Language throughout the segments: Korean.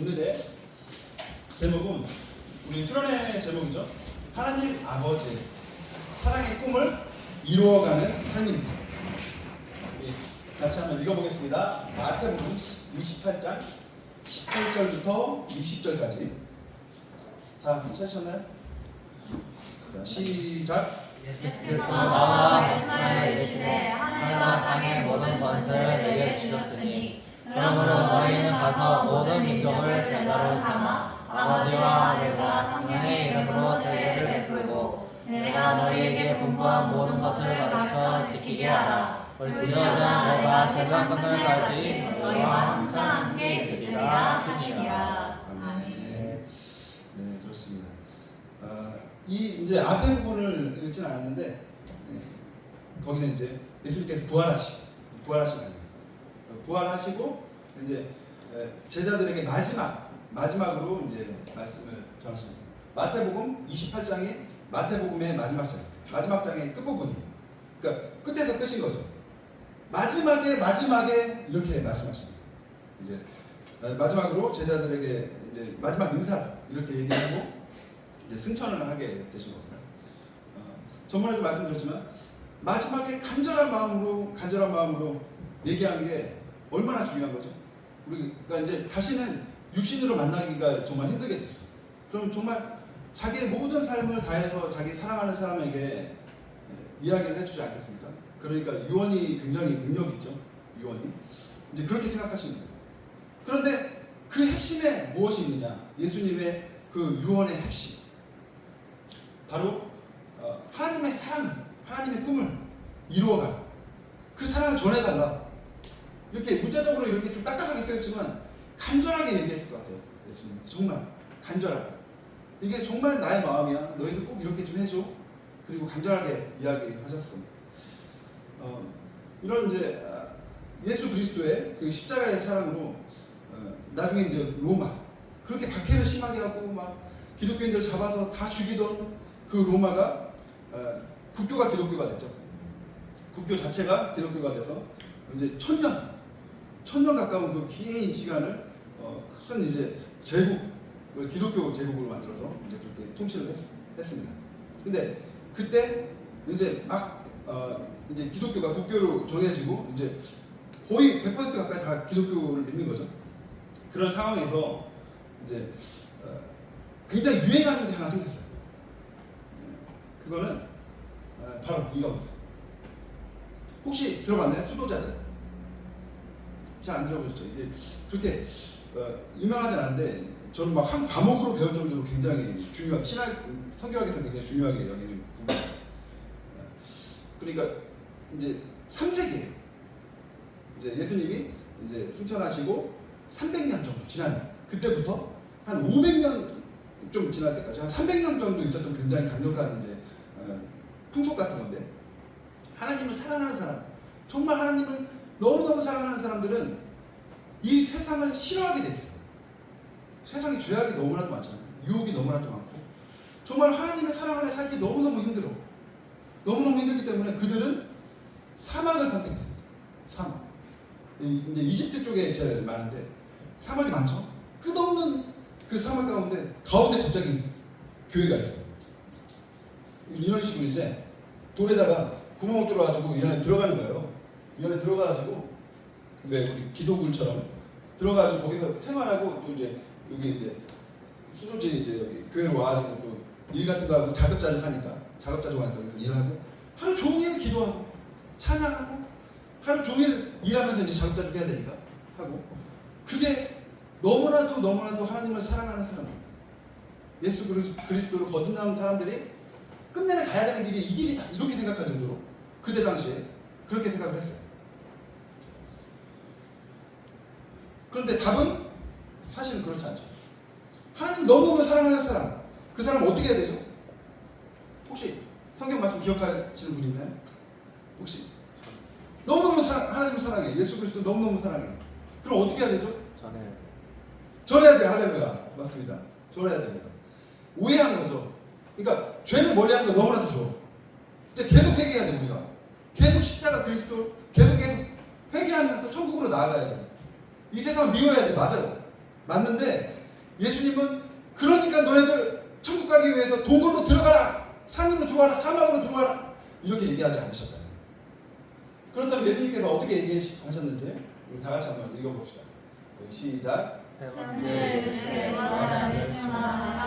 오늘의 제목은 우리 수련의 제목이죠. 하나님 아버지 사랑의 꿈을 이루어가는 삶입니다. 같이 한번 읽어보겠습니다. 마태복음 28장 18절부터 20절까지 다 찾으셨나요? 자, 시작. 예수께서 나와 말씀하여 이르시되 하늘과 땅의 모든 권세를 내게 주셨으니 그러므로 너희는 가서 모든 민족을 제자로 삼아 아버지와 아들과 성령의 이름으로 세례를 베풀고 내가 너희에게 분부한 모든 것을 가르쳐 지키게 하라. 올지어다 내가 세상 끝날까지 너희와 항상 함께 있으리라 하시니라. 아멘. 네, 그렇습니다. 이 이제 앞에 부분을 읽진 않았는데 거기는 이제 예수님께서 부활하시는 부활하시고 이제 제자들에게 마지막으로 이제 말씀을 전하십니다. 마태복음 28장이 마태복음의 마지막 장의 끝부분이에요. 그러니까 끝에서 끝인 거죠. 마지막에 이렇게 말씀하십니다. 이제 마지막으로 제자들에게 이제 마지막 인사 이렇게 얘기하고 이제 승천을 하게 되신 겁니다. 전번에도 말씀드렸지만 마지막에 간절한 마음으로 얘기하는 게 얼마나 중요한 거죠. 우리가 이제 다시는 육신으로 만나기가 정말 힘들게 됐어요. 그럼 정말 자기의 모든 삶을 다해서 자기 사랑하는 사람에게 이야기를 해주지 않겠습니까? 그러니까 유언이 굉장히 능력이 있죠. 유언이 이제 그렇게 생각하시면 돼요. 그런데 그 핵심에 무엇이 있느냐? 예수님의 그 유언의 핵심 바로 하나님의 사랑, 하나님의 꿈을 이루어가라. 그 사랑을 전해달라. 이렇게 문자적으로 이렇게 좀 딱딱하게 쓰였지만 간절하게 얘기했을 것 같아요. 예수님 정말 간절하게. 이게 정말 나의 마음이야. 너희도 꼭 이렇게 좀 해줘. 그리고 간절하게 이야기하셨을 겁니다. 이런 이제 예수 그리스도의 그 십자가의 사랑으로 나중에 이제 로마 그렇게 박해를 심하게 하고 막 기독교인들 잡아서 다 죽이던 그 로마가 국교가 기독교가 됐죠. 국교 자체가 기독교가 돼서 이제 천년 가까운 그 긴 시간을 큰 이제 기독교 제국으로 만들어서 이제 그렇게 통치를 했습니다. 근데 그때 이제 막 이제 기독교가 국교로 정해지고 이제 거의 100% 가까이 다 기독교를 믿는 거죠. 그런 상황에서 이제 굉장히 유행하는 게 하나 생겼어요. 그거는 바로 이겁니다. 혹시 들어봤나요? 수도자들? 잘 안 들어보셨죠? 이게 그렇게 유명하지 않은데 저는 막 한 과목으로 배울 정도로 굉장히 중요한 성경학에서 굉장히 중요하게 여기는 부분입니다. 그러니까 이제 3세기에 이제 예수님이 이제 승천하시고 300년 정도 지난 그때부터 한 500년 좀 지날 때까지 한 300년 정도 있었던 굉장히 강력한 이제 풍속 같은 건데 하나님을 사랑하는 사람, 정말 하나님을 너무너무 사랑하는 사람들은 이 세상을 싫어하게 돼 있어요. 세상에 죄악이 너무나도 많잖아요. 유혹이 너무나도 많고 정말 하나님의 사랑 안에 살기 너무너무 힘들어. 너무너무 힘들기 때문에 그들은 사막을 선택했습니다. 사막. 이제 이집트 쪽에 제일 많은데 사막이 많죠. 끝없는 그 사막 가운데 갑자기 교회가 있어요. 이런 식으로 이제 돌에다가 구멍을 뚫어가지고 이 안에 들어가는 거예요. 이 안에 들어가가지고 우리 기도굴처럼 들어가지고 거기서 생활하고 또 이제 여기 이제 수도지 이제 여기 교회로 와가지고 또 일 같은 거 하고 자급자족하니까 여기서 일하고 하루 종일 기도하고 찬양하고 하루 종일 일하면서 이제 자급자족해야 되니까 하고 그게 너무나도 하나님을 사랑하는 사람이에요. 예수 그리스도로 거듭나온 사람들이 끝내는 가야 되는 길이 이 길이다 이렇게 생각할 정도로 그때 당시에 그렇게 생각을 했어요. 그런데 답은 사실은 그렇지 않죠. 하나님 너무너무 사랑하는 사람 그 사람 어떻게 해야 되죠? 혹시 성경 말씀 기억하시는 분 있나요? 혹시 너무너무 하나님을 사랑해 예수 그리스도 너무너무 사랑해 그럼 어떻게 해야 되죠? 전해야 돼요. 할렐루야. 맞습니다. 전해야 됩니다. 오해하는 거죠. 그러니까 죄를 멀리하는 거 너무나도 좋아. 이제 계속 회개해야 돼 우리가. 계속 십자가 그리스도 계속 회개하면서 천국으로 나아가야 돼. 이 세상을 미워야 돼. 맞아요. 맞는데 예수님은 그러니까 너네들 천국 가기 위해서 동굴로 들어가라, 산으로 들어와라, 사막으로 들어와라 이렇게 얘기하지 않으셨다. 그렇다면 예수님께서 어떻게 얘기하셨는지 우리 다 같이 한번 읽어봅시다. 시작. 세 번째 이르시되 너희가 내가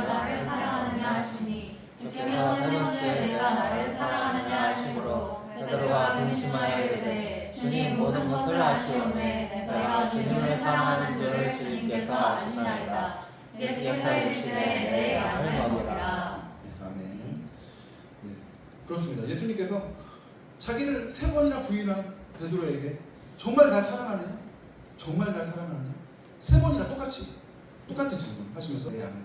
나를 사랑하느냐 하시니 주께서 세 번째 내가 나를 사랑하느냐 하심으로 베드로가 근심하여 이르되 주님 모든 것을 아시오매 내가 주님을 사랑하는 줄을 주님께서 아시나이다. 예수께서 이르시되 내 양을 먹으라. 아멘. 네, 그렇습니다. 예수님께서 자기를 3번이나 부인한 베드로에게 정말 날 사랑하느냐? 정말 날 사랑하느냐? 3번이나 똑같이 질문하시면서 내 양을 먹으라.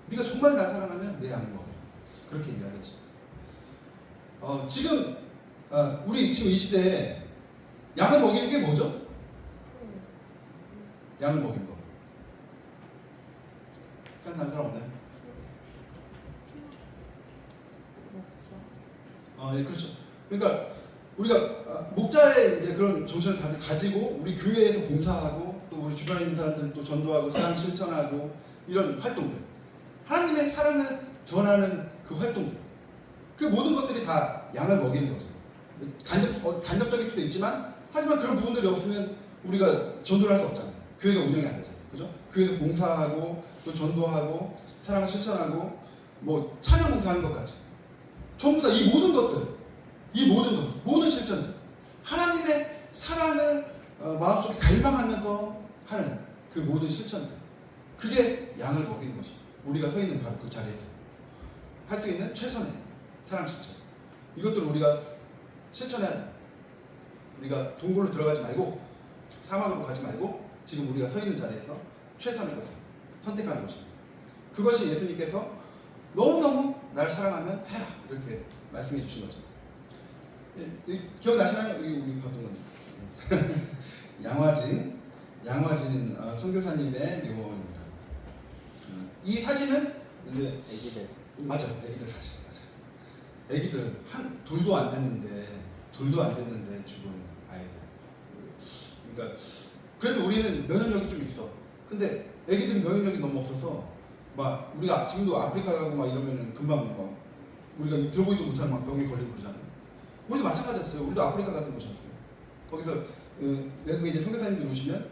네가 정말 날 사랑하면 내 양을 먹으라. 그렇게 이야기하죠. 지금 우리 지금 이 시대에 양을 먹이는 게 뭐죠? 양을 먹이는 거. 다른 사람 없나요? 예, 그렇죠. 그러니까 우리가 목자의 이제 그런 정신을 다들 가지고 우리 교회에서 봉사하고 또 우리 주변에 있는 사람들 또 전도하고 사랑 실천하고 이런 활동들, 하나님의 사랑을 전하는 그 활동들, 그 모든 것들이 다 양을 먹이는 거죠. 간접적일 수도 있지만 하지만 그런 부분들이 없으면 우리가 전도를 할 수 없잖아요. 교회가 운영이 안 되잖아요. 그죠? 교회에서 봉사하고 또 전도하고 사랑을 실천하고 뭐 찬양 봉사하는 것까지 전부 다 이 모든 것들, 모든 실천들, 하나님의 사랑을 마음속에 갈망하면서 하는 그 모든 실천들, 그게 양을 먹이는 것이 우리가 서 있는 바로 그 자리에서 할 수 있는 최선의 사랑 실천. 이것들을 우리가 실천해야 돼. 우리가 동굴로 들어가지 말고 사막으로 가지 말고 지금 우리가 서 있는 자리에서 최선의 것을 선택하는 것입니다. 그것이 예수님께서 너무너무 날 사랑하면 해라 이렇게 말씀해 주신 거죠. 기억나시나요? 우리 봤던 건 양화진 선교사님의 묘원입니다. 이 사진은 이제 애기들. 맞아, 애기들 사진 맞아. 애기들 돌도 안 됐는데 죽은 아이들. 그러니까 그래도 우리는 면역력이 좀 있어. 근데 애기들은 면역력이 너무 없어서 막 우리가 지금도 아프리카 가고 막 이러면은 금방 막 우리가 들어보지도 못하는 막 병에 걸리고 그러잖아요. 우리도 마찬가지였어요. 우리도 아프리카 같은 곳이었어요. 거기서 외국에 이제 선교사님들 오시면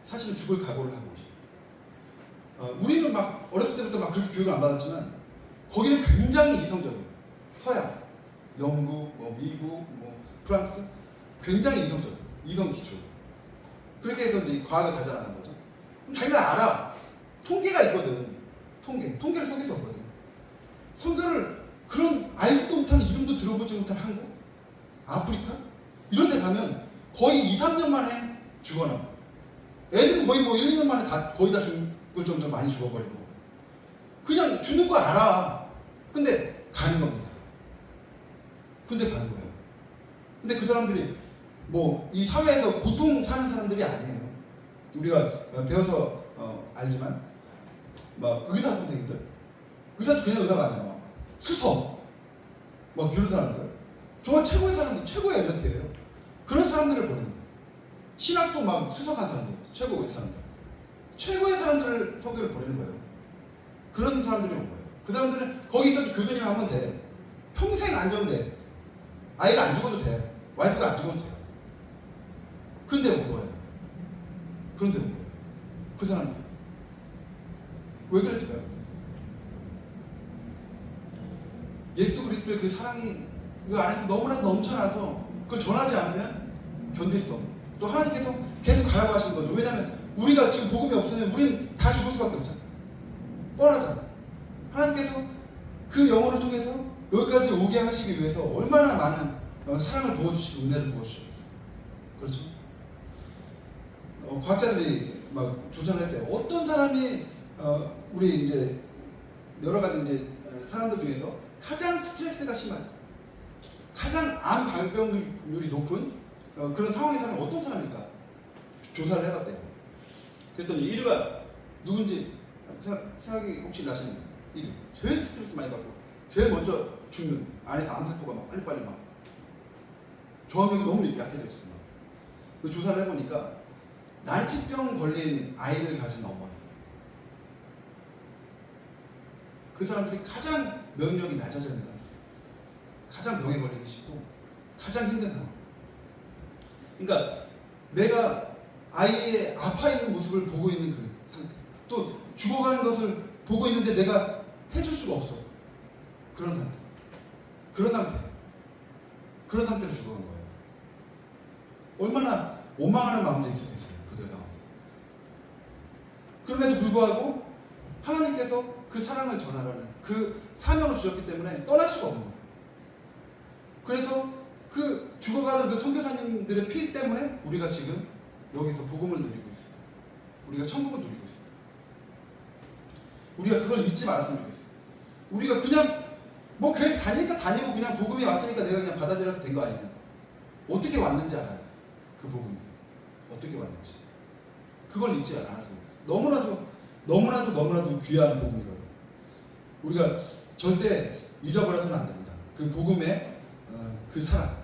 사실은 죽을 각오를 하고 오셔요. 우리는 막 어렸을 때부터 막 그렇게 교육을 안 받았지만 거기는 굉장히 이성적이에요. 서양, 영국, 뭐 미국, 뭐 프랑스 굉장히 이성적이에요. 이성 기초. 그렇게 해서 이제 과학을 가져나간 거죠. 그럼 자기가 알아. 통계가 있거든. 통계를 속일 수 없거든. 선교를 그런 알지도 못하는 이름도 들어보지 못한 한국, 아프리카 이런 데 가면 거의 2, 3년 만에 죽어나. 애들은 거의 뭐 1, 2년 만에 거의 다 죽을 정도로 많이 죽어버리고 그냥 죽는 거 알아. 근데 가는 겁니다. 근데 가는 거예요. 근데 그 사람들이 뭐 이 사회에서 보통 사는 사람들이 아니에요. 우리가 배워서 알지만 막 의사 선생님들, 의사도 그냥 의사가 아니라 수석, 막 이런 사람들, 정말 최고의 사람들, 최고의 엘리트예요. 그런 사람들을 보냅니다. 신학도 막 수석한 사람들, 최고의 사람들을 선교를 보내는 거예요. 그런 사람들이 온 거예요. 그 사람들은 거기서 교수님 하면 돼. 평생 안정돼. 아이가 안 죽어도 돼. 와이프가 안 죽어도 돼요. 그런데 온 거예요. 그 사람들. 왜 그랬을까요? 예수 그리스도의 그 사랑이 그 안에서 너무나 넘쳐나서 그걸 전하지 않으면 견딜 수 없는. 또 하나님께서 계속 가라고 하시는 거죠. 왜냐하면 우리가 지금 복음이 없으면 우리는 다 죽을 수밖에 없잖아. 뻔하잖아. 하나님께서 그 영혼을 통해서 여기까지 오게 하시기 위해서 얼마나 많은 사랑을 부어주시고 은혜를 부어주셨어요. 그렇죠? 과학자들이 막 조사를 할 때 어떤 사람이 우리 이제 여러 가지 이제 사람들 중에서 가장 스트레스가 심한, 가장 암 발병률이 높은 그런 상황에 사는 어떤 사람일까 조사를 해봤대요. 그랬더니 1위가 누군지 생각이 혹시 나시는 1위, 제일 스트레스 많이 받고 제일 먼저 죽는, 안에서 암세포가 막 빨리빨리 막 저항력이 너무 약해져 있어. 그 조사를 해보니까 난치병 걸린 아이를 가진 어머니, 그 사람들이 가장 면역력이 낮아져야 된다. 가장 병에 걸리기 쉽고 가장 힘든 상황. 그러니까 내가 아이의 아파 있는 모습을 보고 있는 그 상태, 또 죽어가는 것을 보고 있는데 내가 해줄 수가 없어. 그런 상태, 그런 상태로 죽어간 거예요. 얼마나 원망하는 마음도 있었겠어요, 그들 가운데. 그럼에도 불구하고 하나님께서 그 사랑을 전하라는 그 사명을 주셨기 때문에 떠날 수가 없는 거예요. 그래서 그 죽어가는 그 선교사님들의 피 때문에 우리가 지금 여기서 복음을 누리고 있어요. 우리가 천국을 누리고 있어요. 우리가 그걸 잊지 말았으면 좋겠어요. 우리가 그냥 뭐 교회 다니니까 다니고 그냥 복음이 왔으니까 내가 그냥 받아들여서 된 거 아니냐. 어떻게 왔는지 알아야 돼. 그 복음이 어떻게 왔는지. 그걸 잊지 않았으면 좋겠어요. 너무나도 귀한 복음이거든요. 우리가 절대 잊어버려서는 안 됩니다. 그 복음의 그 사랑,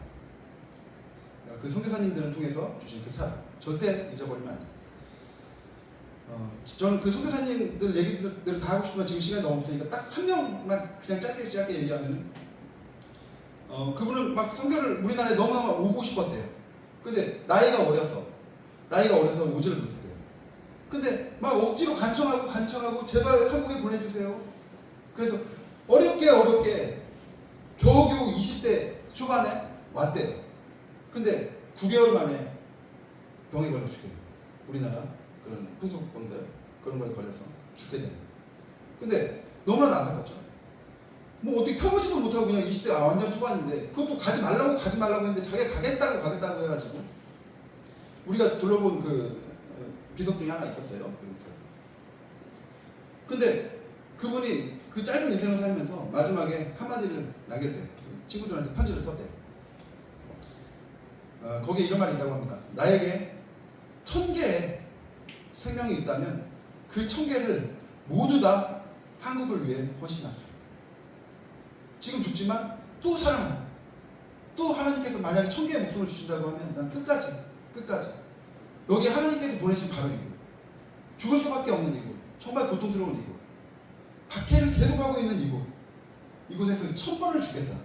그 선교사님들을 통해서 주신 그 사랑 절대 잊어버리면 안 돼요. 저는 그 선교사님들 얘기들을 다 하고 싶지만 지금 시간이 너무 없으니까 딱 한 명만 그냥 짧게 얘기하면은 그분은 막 선교를 우리나라에 너무너무 오고 싶었대요. 근데 나이가 어려서 오지를 못했대요. 근데 막 억지로 간청하고 제발 한국에 보내주세요. 그래서 어렵게 겨우겨우 20대 초반에 왔대요. 근데 9개월 만에 병에 걸려 죽게 돼요. 우리나라 그런 풍속병들 그런 거에 걸려서 죽게 됩니다. 근데 너무나 안타깝죠. 뭐 어떻게 펴보지도 못하고 그냥 20대 완전 초반인데 그것도 가지 말라고 했는데 자기가 가겠다고 해가지고 우리가 둘러본 그 비석 중에 하나 있었어요. 근데 그분이 그 짧은 인생을 살면서 마지막에 한마디를 남겼대요. 친구들한테 편지를 썼대요. 거기에 이런 말이 있다고 합니다. 나에게 1000개의 생명이 있다면 그 1000개를 모두 다 한국을 위해 헌신하라. 지금 죽지만 또 사랑하라. 또 하나님께서 만약에 1000개의 목숨을 주신다고 하면 난 끝까지 여기 하나님께서 보내신 바로 이곳, 죽을 수밖에 없는 이곳, 정말 고통스러운 이곳, 박해를 계속하고 있는 이곳에서 1000번을 죽겠다.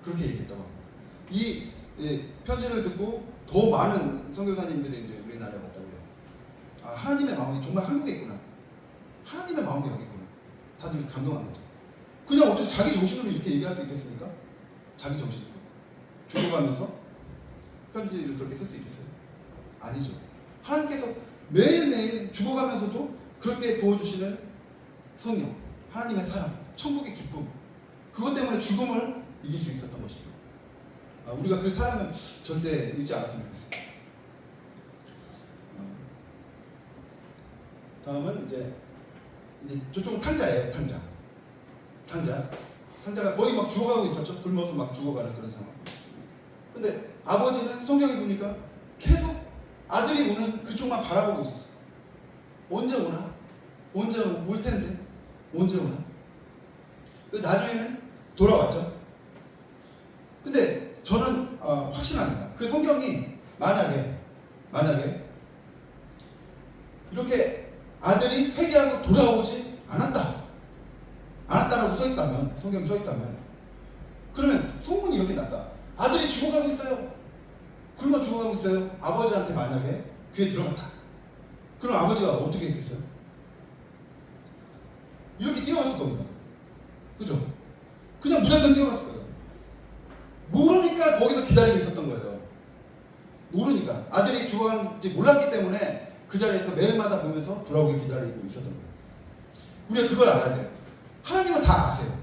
그렇게 얘기했다고 합니다. 이 편지를 듣고 더 많은 선교사님들이 이제 우리나라에 왔다고 해요. 아, 하나님의 마음이 정말 한국에 있구나. 하나님의 마음이 여기 있구나. 다들 감동한 거죠. 그냥 어떻게 자기 정신으로 이렇게 얘기할 수 있겠습니까? 자기 정신으로. 죽어가면서 편지를 그렇게 쓸 수 있겠어요? 아니죠. 하나님께서 매일매일 죽어가면서도 그렇게 부어주시는 성령, 하나님의 사랑, 천국의 기쁨, 그것 때문에 죽음을 이길 수 있었던 것이죠. 우리가 그 사랑을 절대 잊지 않았으면 좋겠어요. 다음은 이제 저쪽은 탕자예요. 탕자가 거의 막 죽어가고 있었죠. 굶어서 막 죽어가는 그런 상황. 근데 아버지는 성경에 보니까 계속 아들이 오는 그쪽만 바라보고 있었어요. 언제 오나? 올 텐데 언제 오나? 나중에는 돌아왔죠. 근데 저는 확신합니다. 그 성경이 만약에 이렇게 아들이 회개하고 돌아오지 않았다라고 써있다면, 성경이 써있다면, 그러면 소문이 이렇게 났다. 아들이 죽어가고 있어요. 굶어 죽어가고 있어요. 아버지한테 만약에 귀에 들어갔다. 그럼 아버지가 어떻게 했겠어요? 이렇게 뛰어갔을 겁니다. 그죠? 그냥 무작정 뛰어갔을 거예요. 모르니까 거기서 기다리고 있었던 거예요. 모르니까. 아들이 죽어간지 몰랐기 때문에 그 자리에서 매일마다 보면서 돌아오길 기다리고 있었던 거예요. 우리가 그걸 알아야 돼요. 하나님은 다 아세요.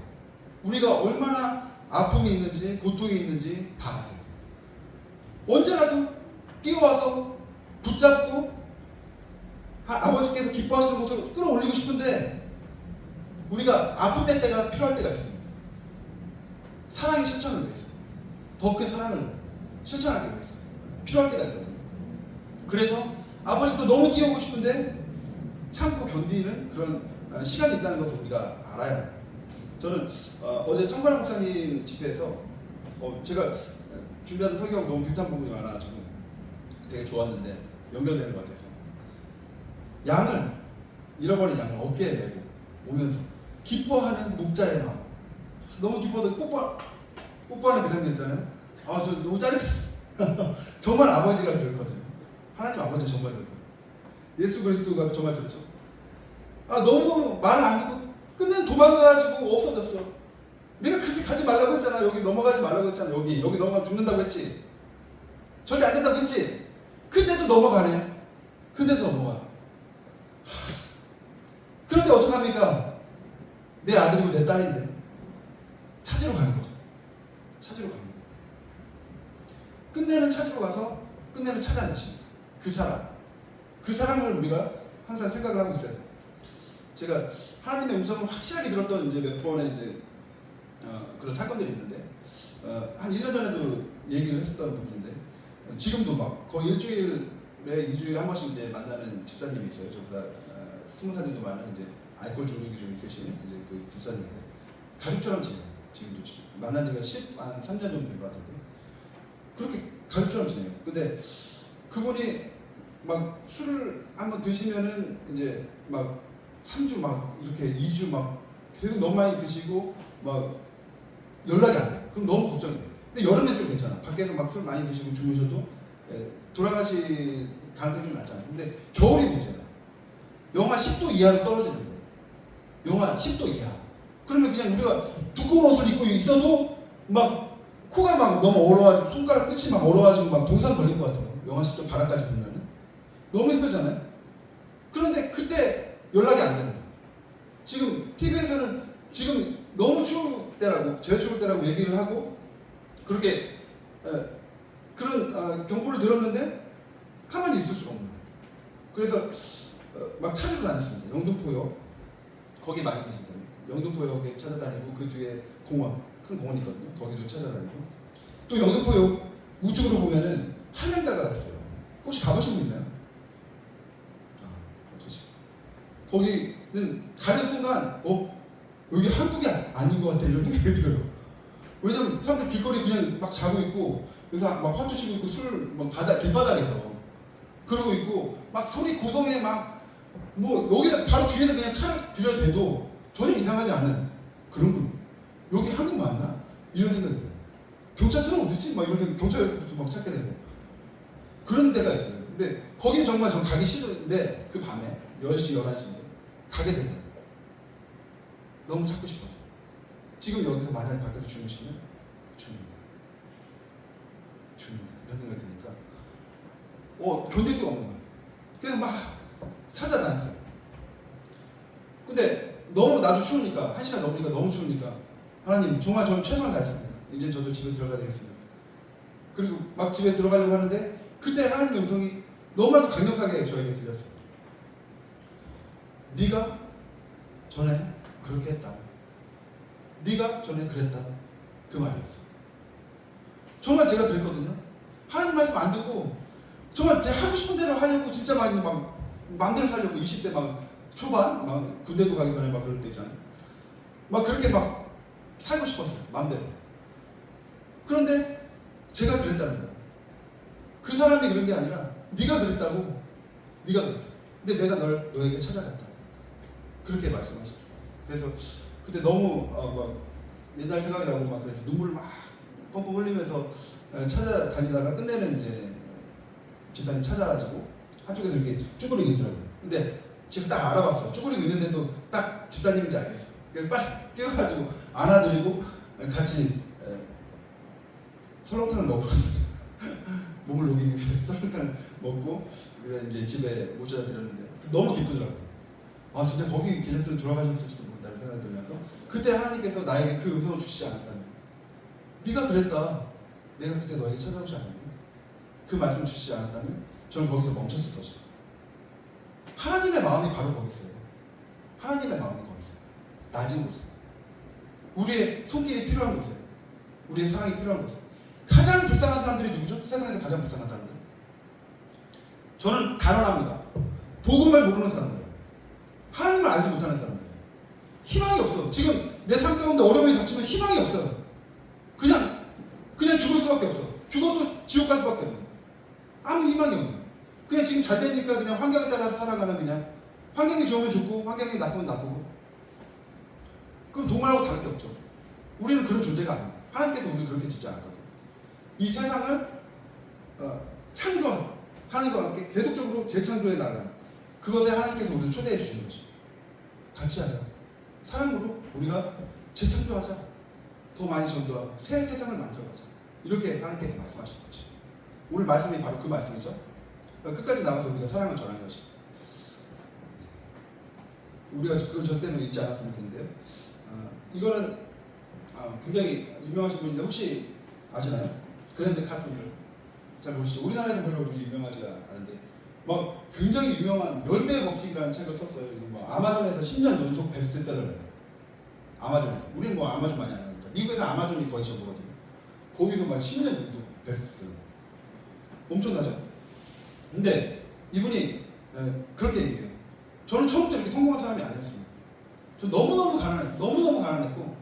우리가 얼마나 아픔이 있는지 고통이 있는지 다 아세요. 언제라도 뛰어와서 붙잡고 아버지께서 기뻐하시는 곳으로 끌어올리고 싶은데 우리가 아픔의 때가 필요할 때가 있습니다. 사랑의 실천을 위해서, 더 큰 사랑을 실천하기 위해서 필요할 때가 있거든요. 그래서 아버지도 너무 뛰어오고 싶은데 참고 견디는 그런 시간이 있다는 것을 우리가 알아야 해요. 저는 어제 청관한 목사님 집회에서 제가 준비하는 설교하고 너무 비슷한 부분이 많아가지고 되게 좋았는데 연결되는 것 같아서 양을 잃어버린 양을 어깨에 메고 오면서 기뻐하는 목자의 마음. 너무 기뻐서 뽀뽀하는 그 장면 있잖아요. 아, 저 너무 짜릿했어요. 정말 아버지가 그랬거든요. 하나님 아버지 정말 그랬거든요. 예수 그리스도가 정말 그렇죠. 아, 너무너무 말을 안 듣고 끝내 도망가가지고 없어졌어. 내가 그렇게 가지 말라고 했잖아. 여기 넘어가지 말라고 했잖아. 여기 넘어가면 죽는다고 했지. 절대 안 된다고 했지. 근데도 넘어가네. 근데도 넘어가. 그런데 어떡합니까? 내 아들이고 내 딸인데 찾으러 가는 거죠. 찾으러 가는 거예요. 끝내는 찾으러 가서 끝내는 찾아내십니다. 그 사람. 그 사람을 우리가 항상 생각을 하고 있어요. 제가 하나님의 음성을 확실하게 들었던 이제 몇 번의 이제 그런 사건들이 있는데 한 1년 전에도 얘기를 했었던 부분인데 지금도 막 거의 일주일에 2주일에 한 번씩 이제 만나는 집사님이 있어요. 저보다 20살 정도 많은 이제 알코올 중독이 좀 있으신 이제 그 집사님인데 가족처럼 지내요. 지금도 만난 지가 13년 정도 된 것 같은데 그렇게 가족처럼 지내요. 근데 그분이 막 술을 한번 드시면은 이제 막 3주 막 이렇게 2주 막 계속 너무 많이 드시고 막 연락이 안 돼. 그럼 너무 걱정이 돼. 근데 여름에 좀 괜찮아. 밖에서 막 술 많이 드시고 주무셔도 돌아가실 가능성이 좀 낮잖아. 근데 겨울이 문제야. 영하 10도 이하로 떨어지는데 영하 10도 이하. 그러면 그냥 우리가 두꺼운 옷을 입고 있어도 막 코가 막 너무 얼어가지고 손가락 끝이 막 얼어가지고 막 동상 걸릴 것 같아요. 영하 10도 바람까지 불면은 너무 힘들잖아요. 그런데 그때 연락이 안 되는 거예요. 지금 TV에서는 지금 너무 추울 때라고 제일 추울 때라고 얘기를 하고 그렇게 그런 경보를 들었는데 가만히 있을 수가 없는 거예요. 그래서 막 찾으러 다녔습니다. 영등포역 거기 많이 계십니다. 영등포역에 찾아다니고 그 뒤에 공원 큰 공원이 있거든요. 거기도 찾아다니고 또 영등포역 우측으로 보면은 한양가가 있어요. 혹시 가보신 분 있나요? 없으시죠. 거기는 가는 순간 여기 한국이 아닌 것 같아 이런 생각이 들어요. 왜냐면 사람들 길거리 그냥 막 자고 있고 그래서 막 화투 치고 있고 술 막 길바닥에서 그러고 있고 막 소리 고성에 막 뭐 여기다 바로 뒤에서 그냥 칼을 들여대도 전혀 이상하지 않은 그런 분이에요. 여기 한국 맞나? 이런 생각이 들어요. 경찰서는 어딨지? 막 이런 생각, 경찰도 막 찾게 되고 그런 데가 있어요. 근데 거긴 정말 전 가기 싫은데 그 밤에 10시, 11시인데 가게 되더라고요. 너무 찾고 싶어서. 지금 여기서 만약에 밖에서 주무시면 죽는다. 이런 생각이 드니까 견딜 수가 없는 거예요. 그래서 막 찾아다녔어요. 근데 너무 나도 추우니까 1시간 넘으니까 너무 추우니까 하나님 정말 저는 최선을 다했습니다. 이제 저도 집에 들어가야 되겠습니다. 그리고 막 집에 들어가려고 하는데 그때 하나님의 음성이 너무나도 강력하게 저에게 들렸어요. 네가 전에 그렇게 했다. 네가 전에 그랬다. 그 말이었어요. 정말 제가 그랬거든요. 하나님 말씀 안 듣고 정말 제가 하고 싶은 대로 하려고 진짜 많이 막 마음대로 살려고 20대 막 초반 막 군대도 가기 전에 막 그럴 때 있잖아요. 막 그렇게 막 살고 싶었어요. 마음대로. 그런데 제가 그랬다는 거예요. 그 사람이 그런 게 아니라 네가 그랬다고. 네가 그랬다. 근데 내가 너에게 찾아갔다. 그렇게 말씀하시더라고요. 그래서 그때 너무 막 옛날 생각이 나고 막 그래서 눈물을 막 뻥뻥 흘리면서 찾아다니다가 끝내는 이제 집사님 찾아가지고 한쪽에서 이렇게 쭈그리고 있더라고요. 근데 제가 딱 알아봤어요. 쭈그리고 있는데도 딱 집사님인지 알겠어요. 그래서 빨리 뛰어가지고 안아드리고 같이 설렁탕을 먹고 몸을 녹이기 위해 설렁탕을 먹고 그다음에 이제 집에 모셔다 드렸는데 너무 기쁘더라고요. 아 진짜 거기 계셨으면 돌아가셨을지도 모른다는 생각이 들면서 그때 하나님께서 나에게 그 음성을 주시지 않았다면 네가 그랬다. 내가 그때 너에게 찾아오지 않았니? 그 말씀 주시지 않았다면 저는 거기서 멈췄을 것이다. 하나님의 마음이 바로 거기 있어요. 하나님의 마음이 거기 있어요. 낮은 곳에 우리의 손길이 필요한 곳에 우리의 사랑이 필요한 곳에 가장 불쌍한 사람들이 누구죠? 세상에서 가장 불쌍한 사람들. 저는 단언합니다. 복음을 모르는 사람들, 하나님을 알지 못하는 사람들, 희망이 없어. 지금 내 삶 가운데 어려움이 닥치면 희망이 없어요. 그냥 죽을 수밖에 없어. 죽어도 지옥 갈 수밖에 없는. 아무 희망이 없는. 그냥 지금 잘 되니까 그냥 환경에 따라서 살아가는 그냥 환경이 좋으면 좋고 환경이 나쁘면 나쁘고 그럼 동물하고 다를 게 없죠. 우리는 그런 존재가 아닙니다. 하나님께서 우리를 그렇게 짓지 않았거든요. 이 세상을 창조하고 하나님과 함께 계속적으로 재창조해 나가는 그것에 하나님께서 우리를 초대해 주시는 거죠. 같이 하자. 사랑으로 우리가 재창조하자. 더 많이 전도하고 새 세상을 만들어가자. 이렇게 하나님께서 말씀하신 거죠. 오늘 말씀이 바로 그 말씀이죠. 끝까지 나가서 우리가 사랑을 전하는 것이. 우리가 그건 저 때문에 잊지 않았으면 좋겠는데요. 이거는 굉장히 유명하신 분인데 혹시 아시나요? 그랜드 카톤을 잘 모르시죠? 우리나라에서 별로 그렇게 유명하지가 않은데 막 굉장히 유명한 10배의 법칙이라는 책을 썼어요. 이거 뭐 아마존에서 10년 연속 베스트셀러래요. 아마존에서. 우리는 뭐 아마존 많이 안 하니까. 미국에서 아마존이 거의 전부거든요. 거기서 막 10년 연속 베스트셀러. 엄청나죠? 근데 이분이 그렇게 얘기해요. 저는 처음부터 이렇게 성공한 사람이 아니었습니다. 저 너무너무 가난했고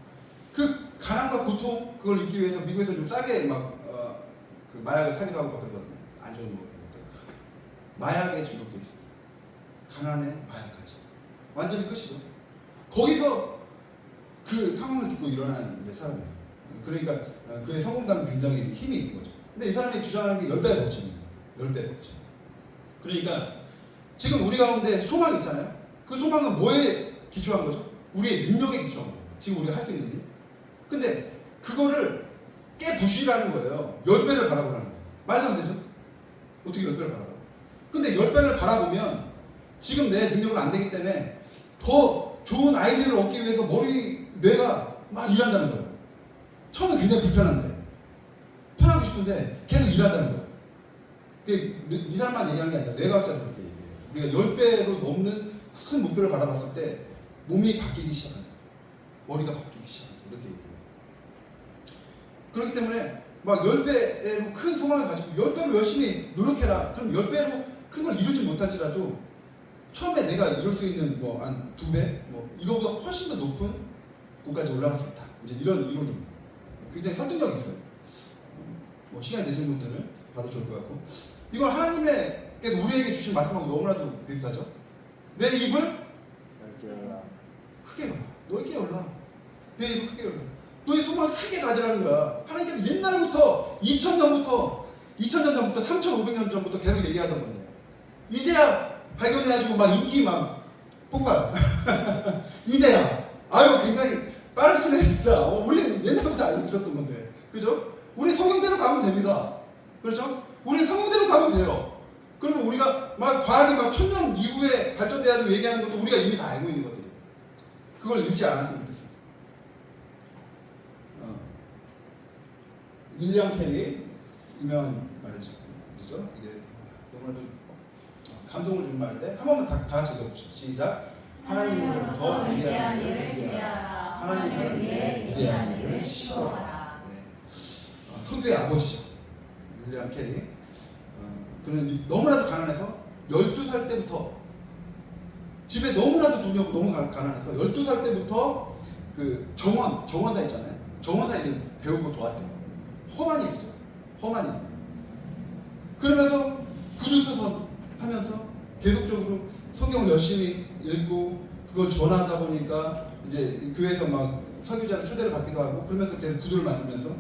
그 가난과 고통 그걸 잊기 위해서 미국에서 좀 싸게 그 마약을 사기도 하고 그러거든요. 안 좋은 거. 마약에 중독돼 있어요. 가난에 마약까지. 완전히 끝이죠. 거기서 그 상황을 듣고 일어난 사람이에요. 그러니까 그의 성공담은 굉장히 힘이 있는 거죠. 근데 이 사람이 주장하는 게 10배의 법칙입니다. 10배의 법칙. 그러니까 지금 우리 가운데 소망이 있잖아요. 그 소망은 뭐에 기초한 거죠? 우리의 능력에 기초한 거예요. 지금 우리가 할 수 있는 일. 근데 그거를 깨부시라는 거예요. 10배를 바라보라는 거예요. 말도 안 되죠? 어떻게 10배를 바라봐? 근데 10배를 바라보면 지금 내 능력은 안 되기 때문에 더 좋은 아이디어를 얻기 위해서 뇌가 막 일한다는 거예요. 처음에 굉장히 불편한데 편하고 싶은데 계속 일한다는 거예요. 이 사람만 얘기하는 게 아니라 뇌과학자도 그렇게 얘기해요. 우리가 10배로 넘는 큰 목표를 바라봤을 때 몸이 바뀌기 시작한다. 머리가 바뀌기 시작한다. 이렇게 얘기해요. 그렇기 때문에 막 10배로 큰 소망을 가지고 10배로 열심히 노력해라. 그럼 10배로 큰 걸 이루지 못할지라도 처음에 내가 이룰 수 있는 뭐 한 2배? 뭐 이거보다 훨씬 더 높은 곳까지 올라갈 수 있다. 이제 이런 이론입니다. 굉장히 설득력이 있어요. 뭐 시간이 되시는 분들은 봐도 좋을 것 같고 이걸 하나님께서 우리에게 주신 말씀하고 너무나도 비슷하죠. 내 입을 크게 열라. 넓게 열라. 내 입을 크게 열라. 너의 소망을 크게 가지라는 거야. 하나님께서 옛날부터 2000년 전부터 3500년 전부터 계속 얘기하던 건데 이제야 발견해가지고 막 인기 막 폭발. 이제야. 아유 굉장히 빠르시네 진짜. 우리는 옛날부터 알고 있었던 건데, 그죠? 우리 성경대로 가면 됩니다. 그렇죠? 우리 성경대로 가면 돼요. 그러면 우리가 막 과학이 막 1000년 이후에 발전돼야 되고 얘기하는 것도 우리가 이미 다 알고 있는 것들이에요. 그걸 잃지 않았으면 좋겠어요. 윌리엄 캐리 유명한 말이죠. 이게 너무나도 감동을 주는 말인데 한 번만 다 같이 읽어봅시다. 시작. 하나님을 더 위대한 일을 기대하라. 하나님을 위해 위대한 일을 시도하라. 네. 선교의 아버지죠. 윌리엄 캐리. 그는 너무나도 가난해서 12살 때부터 집에 너무나도 돈이 없고 너무 가난해서 12살 때부터 그 정원사 있잖아요. 정원사 일을 배우고 도왔대요. 험한 일이죠. 험한 일. 그러면서 구두서서 하면서 계속적으로 성경을 열심히 읽고 그걸 전하다 보니까 이제 교회에서 막 설교자를 초대를 받기도 하고 그러면서 계속 구두를 만들면서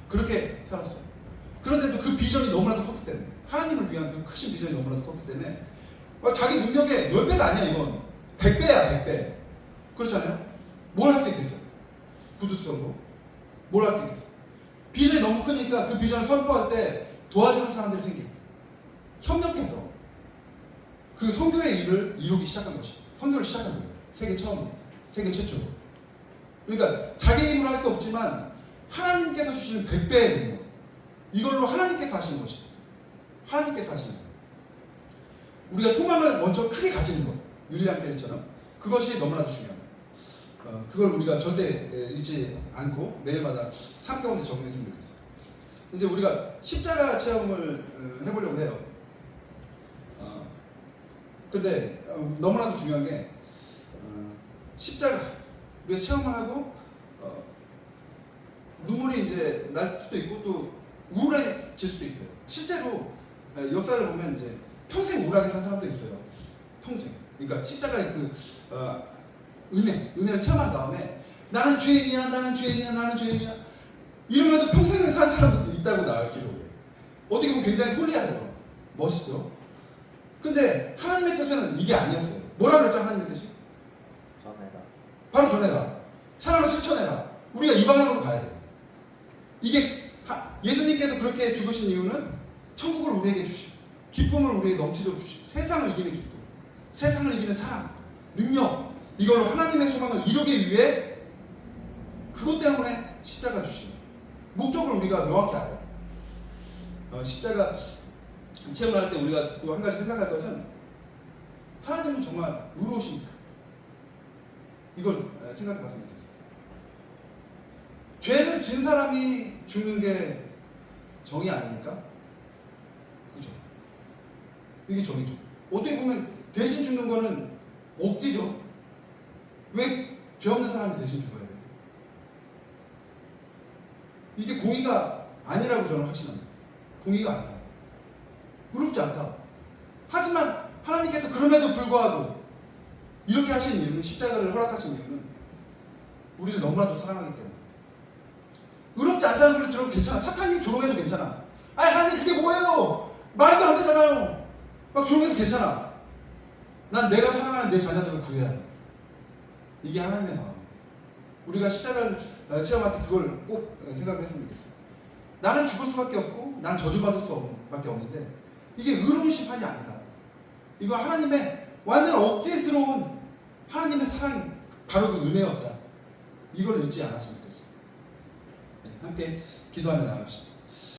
그렇게 살았어요. 그런데도 그 비전이 너무나도 컸기 때문에 하나님을 위한 그 크신 비전이 너무나도 컸기 때문에 자기 능력의 10배가 아니야. 이건 100배야 100배. 그렇잖아요. 뭘 할 수 있겠어요? 구두성도 뭘 할 수 있겠어요? 비전이 너무 크니까 그 비전을 선포할 때 도와주는 사람들이 생겨요. 협력해서 그 선교의 일을 이루기 시작한 것이 선교를 시작한 거예요. 세계 처음으로, 세계 최초로. 그러니까 자기 힘으로 할 수 없지만 하나님께서 주시는 100배의 능력, 이걸로 하나님께서 하시는 것이 하나님께서 하시는 거예요. 우리가 소망을 먼저 크게 가지는 것, 윌리엄 캐리처럼 그것이 너무나도 중요합니다. 그걸 우리가 절대 잊지 않고 매일마다 삶 가운데 적용했으면 좋겠어요. 이제 우리가 십자가 체험을 해보려고 해요. 근데 너무나도 중요한 게 십자가 우리가 체험을 하고 눈물이 이제 날 수도 있고 또 우울해질 수도 있어요. 실제로 역사를 보면 이제 평생 우울하게 산 사람도 있어요. 평생. 그러니까 십자가의 그 은혜를 체험한 다음에 나는 죄인이야, 나는 죄인이야, 나는 죄인이야 이러면서 평생을 산 사람들도 있다고 나와요, 기록에. 어떻게 보면 굉장히 홀리하죠. 멋있죠. 근데 하나님의 뜻은 이게 아니었어요. 뭐라 그랬죠, 하나님의 뜻이? 전해라. 바로 전해라. 사랑을 실천해라. 우리가 이 방향으로 가야 돼. 이게 예수님께서 그렇게 죽으신 이유는 천국을 우리에게 주시고 기쁨을 우리에게 넘치도록 주시고 세상을 이기는 기쁨, 세상을 이기는 사랑, 능력, 이걸로 하나님의 소망을 이루기 위해 그것 때문에 십자가 주시는 목적을 우리가 명확히 알아야 돼. 십자가 체험을 할 때 우리가 또 한 가지 생각할 것은 하나님은 정말 의로우십니까? 이걸 생각해 봤으면 좋겠어요. 죄를 진 사람이 죽는 게 정의 아닙니까? 그죠? 이게 정의죠. 어떻게 보면 대신 죽는 거는 억지죠. 왜 죄 없는 사람이 대신 죽어야 돼요? 이게 공의가 아니라고 저는 확신합니다. 공의가 아니다. 의롭지 않다. 하지만 하나님께서 그럼에도 불구하고 이렇게 하신 이유는, 십자가를 허락하신 이유는 우리를 너무나도 사랑하기 때문에. 의롭지 않다는 소리 들어도 괜찮아. 사탄이 조롱해도 괜찮아. 아니 하나님 그게 뭐예요? 말도 안 되잖아요. 막 조롱해도 괜찮아. 난 내가 사랑하는 내 자녀들을 구해야 돼. 이게 하나님의 마음입니다. 우리가 십자가를 체험할 때 그걸 꼭 생각을 했으면 좋겠어요. 나는 죽을 수밖에 없고 나는 저주받을 수밖에 없는데 이게 의로운 심판이 아니다. 이거 하나님의 완전 억제스러운 하나님의 사랑이 바로 그 은혜였다. 이걸 잊지 않았으면 좋겠어요. 함께 기도하며 나갑시다.